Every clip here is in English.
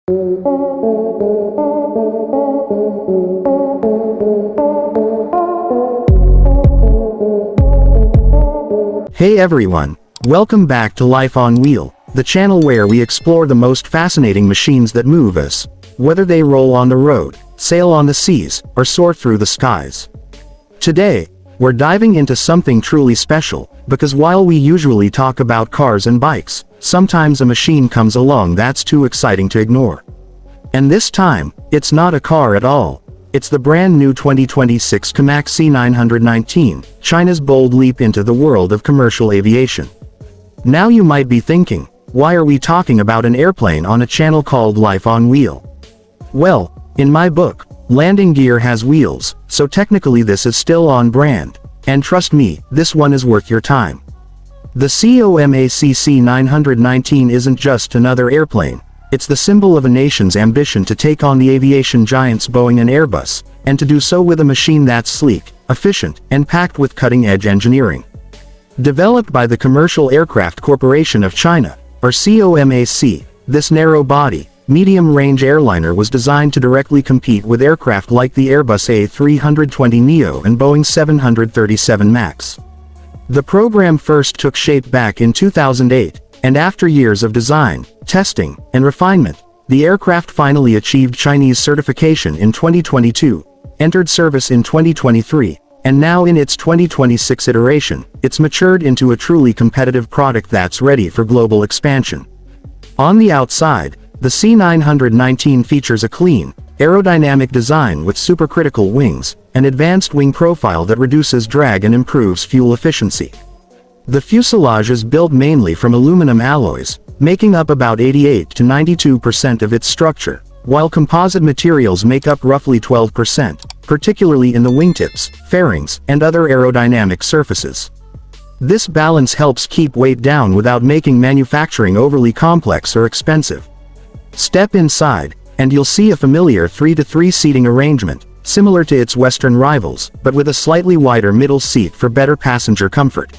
Hey everyone, welcome back to Life on Wheel, the channel where we explore the most fascinating machines that move us, whether they roll on the road, sail on the seas, or soar through the skies. Today, we're diving into something truly special, because while we usually talk about cars and bikes, sometimes a machine comes along that's too exciting to ignore. And this time, it's not a car at all. It's the brand new 2026 COMAC C919, China's bold leap into the world of commercial aviation. Now you might be thinking, why are we talking about an airplane on a channel called Life on Wheel? Well, in my book, landing gear has wheels, so technically this is still on brand. And trust me, this one is worth your time. The COMAC C919 isn't just another airplane. It's the symbol of a nation's ambition to take on the aviation giants Boeing and Airbus, and to do so with a machine that's sleek, efficient, and packed with cutting-edge engineering. Developed by the Commercial Aircraft Corporation of China, or COMAC, this narrow-body, medium-range airliner was designed to directly compete with aircraft like the Airbus A320neo and Boeing 737 MAX. The program first took shape back in 2008, and after years of design, testing, and refinement, the aircraft finally achieved Chinese certification in 2022, entered service in 2023, and now in its 2026 iteration, it's matured into a truly competitive product that's ready for global expansion. On the outside, the C919 features a clean, aerodynamic design with supercritical wings, an advanced wing profile that reduces drag and improves fuel efficiency. The fuselage is built mainly from aluminum alloys, making up about 88 to 92% of its structure, while composite materials make up roughly 12%, particularly in the wingtips, fairings, and other aerodynamic surfaces. This balance helps keep weight down without making manufacturing overly complex or expensive. Step inside, and you'll see a familiar 3-to-3 seating arrangement, similar to its Western rivals, but with a slightly wider middle seat for better passenger comfort.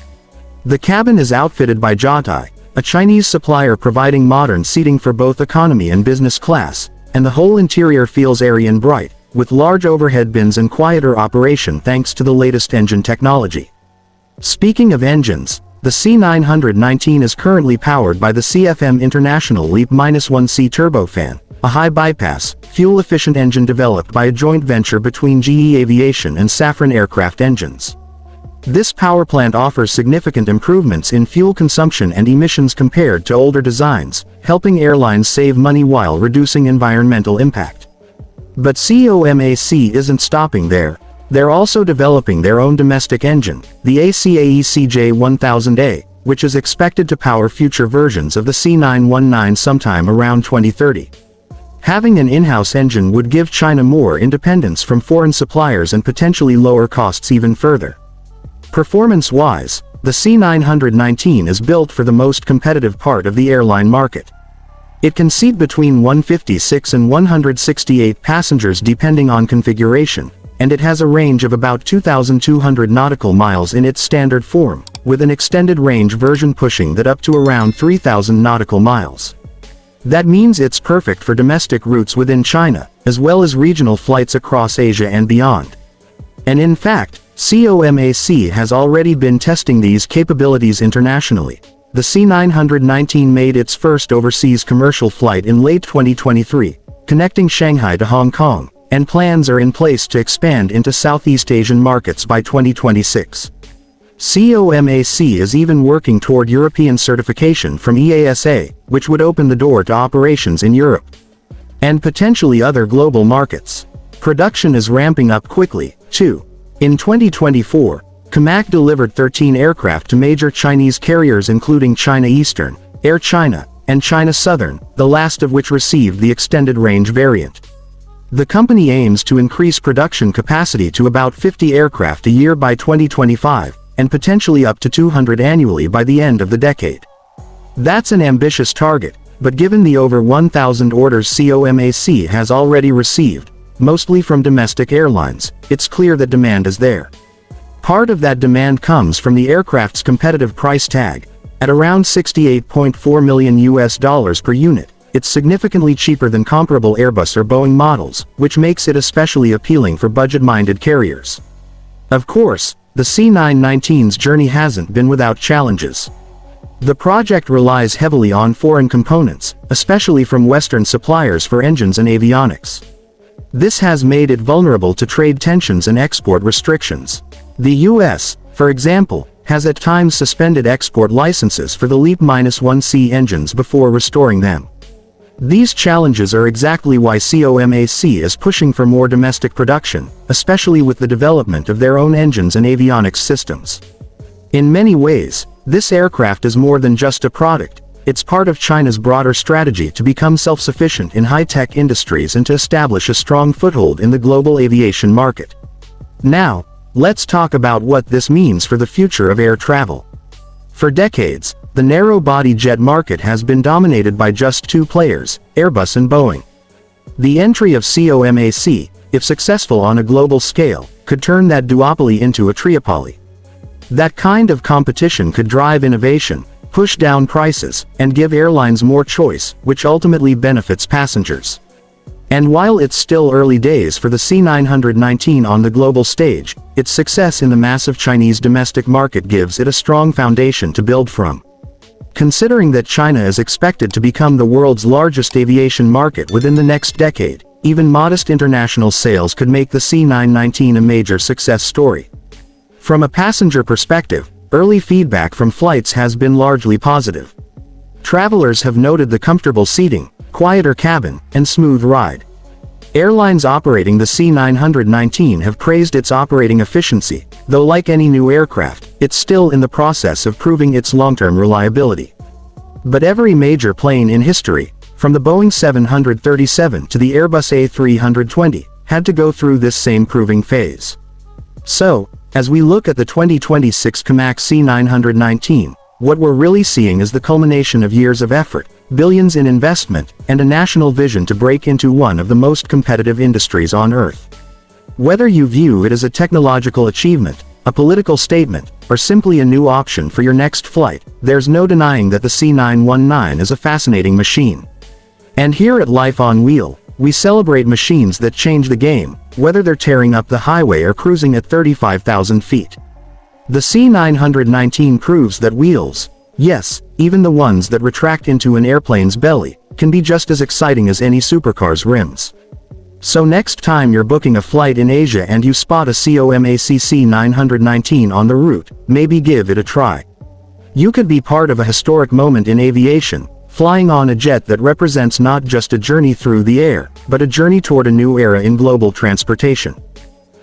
The cabin is outfitted by Jiatai, a Chinese supplier providing modern seating for both economy and business class, and the whole interior feels airy and bright, with large overhead bins and quieter operation thanks to the latest engine technology. Speaking of engines, the C919 is currently powered by the CFM International LEAP-1C turbofan, a high-bypass, fuel-efficient engine developed by a joint venture between GE Aviation and Safran Aircraft Engines. This power plant offers significant improvements in fuel consumption and emissions compared to older designs, helping airlines save money while reducing environmental impact. But COMAC isn't stopping there. They're also developing their own domestic engine, the ACAE CJ-1000A, which is expected to power future versions of the C919 sometime around 2030. Having an in-house engine would give China more independence from foreign suppliers and potentially lower costs even further. Performance-wise, the C919 is built for the most competitive part of the airline market. It can seat between 156 and 168 passengers depending on configuration, and it has a range of about 2,200 nautical miles in its standard form, with an extended range version pushing that up to around 3,000 nautical miles. That means it's perfect for domestic routes within China, as well as regional flights across Asia and beyond. And in fact, COMAC has already been testing these capabilities internationally. The C919 made its first overseas commercial flight in late 2023, connecting Shanghai to Hong Kong, and plans are in place to expand into Southeast Asian markets by 2026. COMAC is even working toward European certification from EASA, which would open the door to operations in Europe and potentially other global markets. Production is ramping up quickly, too. In 2024, COMAC delivered 13 aircraft to major Chinese carriers including China Eastern, Air China, and China Southern, the last of which received the extended range variant. The company aims to increase production capacity to about 50 aircraft a year by 2025, and potentially up to 200 annually by the end of the decade. That's an ambitious target, but given the over 1,000 orders COMAC has already received, mostly from domestic airlines, it's clear that demand is there. Part of that demand comes from the aircraft's competitive price tag, at around $68.4 million per unit. it's significantly cheaper than comparable Airbus or Boeing models, which makes it especially appealing for budget-minded carriers. Of course, the C919's journey hasn't been without challenges. The project relies heavily on foreign components, especially from Western suppliers for engines and avionics. This has made it vulnerable to trade tensions and export restrictions. The US, for example, has at times suspended export licenses for the LEAP-1C engines before restoring them. These challenges are exactly why COMAC is pushing for more domestic production, especially with the development of their own engines and avionics systems. In many ways, this aircraft is more than just a product. It's part of China's broader strategy to become self-sufficient in high-tech industries and to establish a strong foothold in the global aviation market. Now, let's talk about what this means for the future of air travel. For decades, the narrow-body jet market has been dominated by just two players, Airbus and Boeing. The entry of COMAC, if successful on a global scale, could turn that duopoly into a triopoly. That kind of competition could drive innovation, push down prices, and give airlines more choice, which ultimately benefits passengers. And while it's still early days for the C919 on the global stage, its success in the massive Chinese domestic market gives it a strong foundation to build from. Considering that China is expected to become the world's largest aviation market within the next decade, even modest international sales could make the C919 a major success story. From a passenger perspective, early feedback from flights has been largely positive. Travelers have noted the comfortable seating, quieter cabin, and smooth ride. Airlines operating the C919 have praised its operating efficiency, though like any new aircraft, it's still in the process of proving its long-term reliability. But every major plane in history, from the Boeing 737 to the Airbus A320, had to go through this same proving phase. So, as we look at the 2026 COMAC C919, what we're really seeing is the culmination of years of effort, billions in investment, and a national vision to break into one of the most competitive industries on Earth. Whether you view it as a technological achievement, a political statement, or simply a new option for your next flight, there's no denying that the C919 is a fascinating machine. And here at Life on Wheel, we celebrate machines that change the game, whether they're tearing up the highway or cruising at 35,000 feet. The C919 proves that wheels, yes, even the ones that retract into an airplane's belly, can be just as exciting as any supercar's rims. So next time you're booking a flight in Asia and you spot a COMAC C919 on the route, maybe give it a try. You could be part of a historic moment in aviation, flying on a jet that represents not just a journey through the air, but a journey toward a new era in global transportation.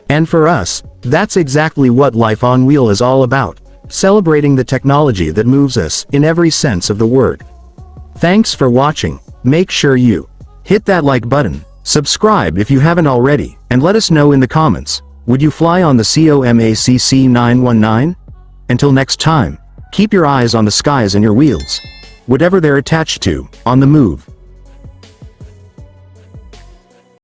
And for us, that's exactly what Life on Wheel is all about, celebrating the technology that moves us, in every sense of the word. Thanks for watching. Make sure you hit that like button, subscribe if you haven't already, and let us know in the comments, would you fly on the COMAC C919? Until next time, keep your eyes on the skies and your wheels, whatever they're attached to, on the move.